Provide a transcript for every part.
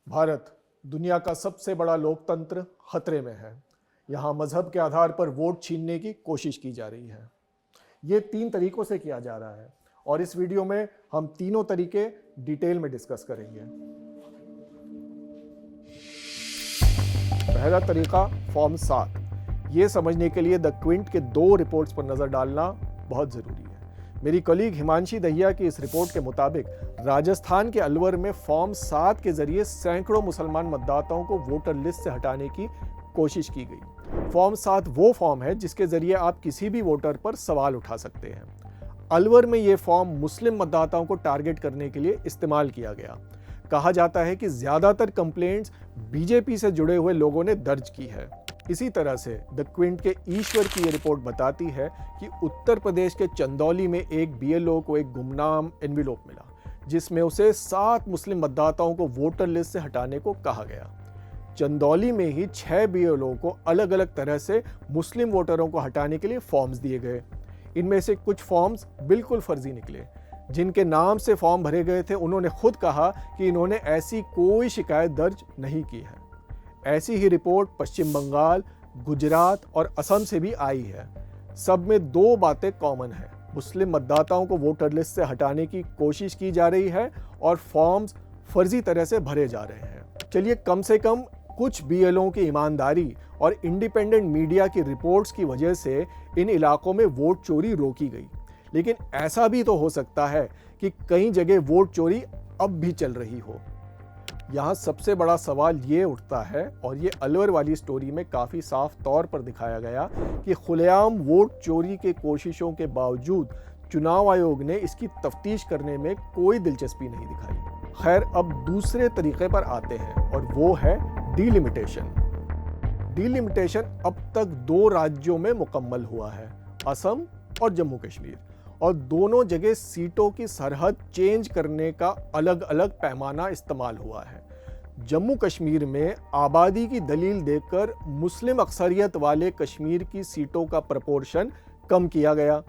भारत दुनिया का सबसे बड़ा लोकतंत्र खतरे में है। यहाँ मजहब के आधार पर वोट छीनने की कोशिश की जा रही है। ये 3 तरीकों से किया जा रहा है और इस वीडियो में हम तीनों तरीके डिटेल में डिस्कस करेंगे। पहला तरीका फॉर्म 7। ये समझने के लिए द क्विंट के 2 रिपोर्ट्स पर नजर डालना बहुत जरूरी है। मेरी कलीग हिमांशी दहिया की इस रिपोर्ट के मुताबिक राजस्थान के अलवर में फॉर्म 7 के जरिए सैकड़ों मुसलमान मतदाताओं को वोटर लिस्ट से हटाने की कोशिश की गई। फॉर्म 7 वो फॉर्म है जिसके जरिए आप किसी भी वोटर पर सवाल उठा सकते हैं। अलवर में ये फॉर्म मुस्लिम मतदाताओं को टारगेट करने के लिए इस्तेमाल किया गया। कहा जाता है कि ज्यादातर कंप्लेंट्स बीजेपी से जुड़े हुए लोगों ने दर्ज की है। इसी तरह से द क्विंट के ईश्वर की ये रिपोर्ट बताती है कि उत्तर प्रदेश के चंदौली में एक बीएलओ को एक गुमनाम एनवेलप मिला जिसमें उसे 7 मुस्लिम मतदाताओं को वोटर लिस्ट से हटाने को कहा गया। चंदौली में ही 6 बीएलओ को अलग अलग तरह से मुस्लिम वोटरों को हटाने के लिए फॉर्म्स दिए गए। इनमें से कुछ फॉर्म्स बिल्कुल फर्जी निकले। जिनके नाम से फॉर्म भरे गए थे उन्होंने खुद कहा कि इन्होंने ऐसी कोई शिकायत दर्ज नहीं की है। ऐसी ही रिपोर्ट पश्चिम बंगाल, गुजरात और असम से भी आई है। सब में 2 बातें कॉमन है। मुस्लिम मतदाताओं को वोटर लिस्ट से हटाने की कोशिश की जा रही है और फॉर्म्स फर्जी तरह से भरे जा रहे हैं। चलिए कम से कम कुछ बीएलओ की ईमानदारी और इंडिपेंडेंट मीडिया की रिपोर्ट्स की वजह से इन इलाकों में वोट चोरी रोकी गई। लेकिन ऐसा भी तो हो सकता है कि कई जगह वोट चोरी अब भी चल रही हो। यहाँ सबसे बड़ा सवाल ये उठता है और ये अलवर वाली स्टोरी में काफ़ी साफ तौर पर दिखाया गया कि खुलेआम वोट चोरी के कोशिशों के बावजूद चुनाव आयोग ने इसकी तफ्तीश करने में कोई दिलचस्पी नहीं दिखाई। खैर, अब दूसरे तरीके पर आते हैं और वो है डिलिमिटेशन। डिलिमिटेशन अब तक 2 राज्यों में मुकम्मल हुआ है, असम और जम्मू कश्मीर, और दोनों जगह सीटों की सरहद चेंज करने का अलग अलग पैमाना इस्तेमाल हुआ है। जम्मू कश्मीर में आबादी की दलील देकर मुस्लिम अक्सरियत वाले कश्मीर की सीटों का प्रपोर्शन कम किया गया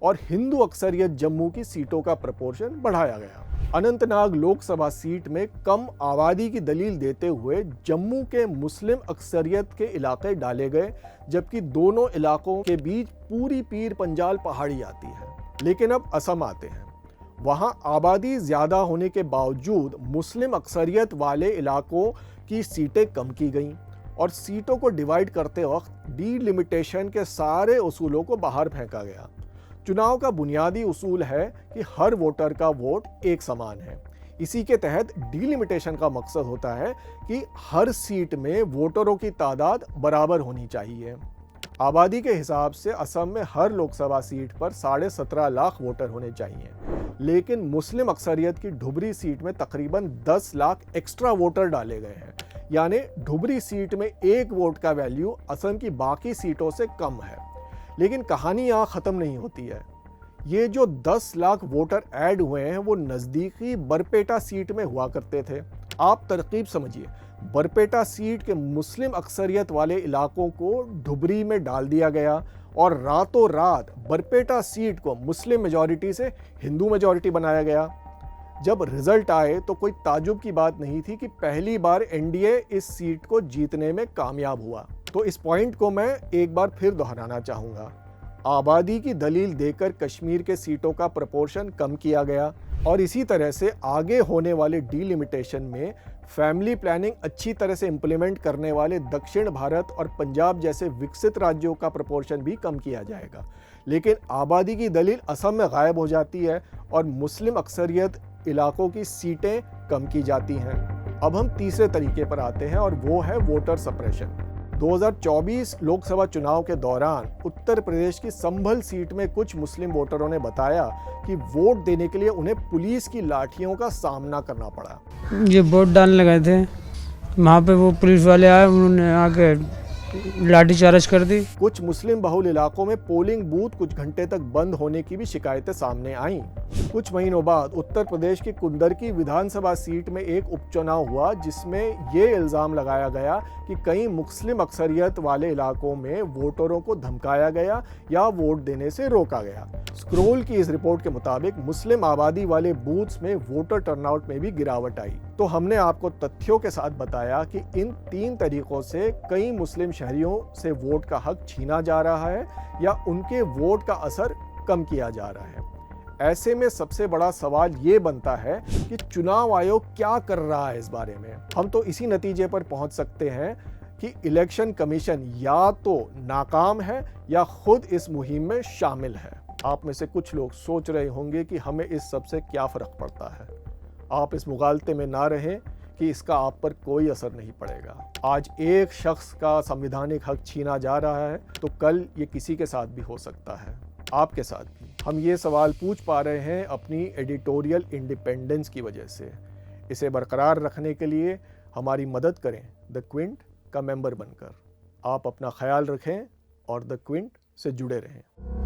और हिंदू अक्सरियत जम्मू की सीटों का प्रपोर्शन बढ़ाया गया। अनंतनाग लोकसभा सीट में कम आबादी की दलील देते हुए जम्मू के मुस्लिम अक्सरियत के इलाके डाले गए, जबकि दोनों इलाकों के बीच पूरी पीर पंजाल पहाड़ी आती है। लेकिन अब असम आते हैं। वहां आबादी ज्यादा होने के बावजूद मुस्लिम अक्सरियत वाले इलाकों की सीटें कम की गईं और सीटों को डिवाइड करते वक्त डिलिमिटेशन के सारे उसूलों को बाहर फेंका गया। चुनाव का बुनियादी उसूल है कि हर वोटर का वोट एक समान है। इसी के तहत डिलिमिटेशन का मकसद होता है कि हर सीट में वोटरों की तादाद बराबर होनी चाहिए। आबादी के हिसाब से असम में हर लोकसभा सीट पर 17.5 लाख वोटर होने चाहिए, लेकिन मुस्लिम अक्सरियत की ढुबरी सीट में तकरीबन 10 लाख एक्स्ट्रा वोटर डाले गए हैं। यानी ढुबरी सीट में 1 वोट का वैल्यू असम की बाकी सीटों से कम है। लेकिन कहानी यहाँ ख़त्म नहीं होती है। ये जो 10 लाख वोटर ऐड हुए हैं वो नज़दीकी बरपेटा सीट में हुआ करते थे। आप तरकीब समझिए, बरपेटा सीट के मुस्लिम अक्सरियत वाले इलाकों को ढुबरी में डाल दिया गया और रातों रात बरपेटा सीट को मुस्लिम मेजॉरिटी से हिंदू मेजॉरिटी बनाया गया। जब रिजल्ट आए तो कोई ताजुब की बात नहीं थी कि पहली बार एनडीए इस सीट को जीतने में कामयाब हुआ। तो इस पॉइंट को मैं एक बार फिर दोहराना चाहूँगा। आबादी की दलील देकर कश्मीर के सीटों का प्रपोर्शन कम किया गया और इसी तरह से आगे होने वाले डिलिमिटेशन में फैमिली प्लानिंग अच्छी तरह से इंप्लीमेंट करने वाले दक्षिण भारत और पंजाब जैसे विकसित राज्यों का प्रपोर्शन भी कम किया जाएगा। लेकिन आबादी की दलील असम में गायब हो जाती है और मुस्लिम अक्सरियत इलाकों की सीटें कम की जाती हैं। अब हम तीसरे तरीके पर आते हैं और वो है वोटर सप्रेशन। 2024 लोकसभा चुनाव के दौरान उत्तर प्रदेश की संभल सीट में कुछ मुस्लिम वोटरों ने बताया कि वोट देने के लिए उन्हें पुलिस की लाठियों का सामना करना पड़ा। ये वोट डालने गए थे, वहाँ पे वो पुलिस वाले आए, उन्होंने आके लाठीचार्ज कर दी। कुछ मुस्लिम बहुल इलाकों में पोलिंग बूथ कुछ घंटे तक बंद होने की भी शिकायतें सामने आईं। कुछ महीनों बाद उत्तर प्रदेश की कुंदरकी विधानसभा सीट में एक उपचुनाव हुआ जिसमें ये इल्जाम लगाया गया कि कई मुस्लिम अक्सरियत वाले इलाकों में वोटरों को धमकाया गया या वोट देने से रोका गया। स्क्रोल की इस रिपोर्ट के मुताबिक मुस्लिम आबादी वाले बूथ्स में वोटर टर्नआउट में भी गिरावट आई। तो हमने आपको तथ्यों के साथ बताया कि इन 3 तरीकों से कई मुस्लिम शहरियों से वोट का हक छीना जा रहा है या उनके वोट का असर कम किया जा रहा है। ऐसे में सबसे बड़ा सवाल ये बनता है कि चुनाव आयोग क्या कर रहा है इस बारे में। हम तो इसी नतीजे पर पहुंच सकते हैं कि इलेक्शन कमीशन या तो नाकाम है या खुद इस मुहिम में शामिल है। आप में से कुछ लोग सोच रहे होंगे कि हमें इस सब से क्या फर्क पड़ता है। आप इस मुगालते में ना रहें कि इसका आप पर कोई असर नहीं पड़ेगा। आज एक शख्स का संवैधानिक हक छीना जा रहा है तो कल ये किसी के साथ भी हो सकता है, आपके साथ भी। हम ये सवाल पूछ पा रहे हैं अपनी एडिटोरियल इंडिपेंडेंस की वजह से। इसे बरकरार रखने के लिए हमारी मदद करें द क्विंट का मेंबर बनकर। आप अपना ख्याल रखें और द क्विंट से जुड़े रहें।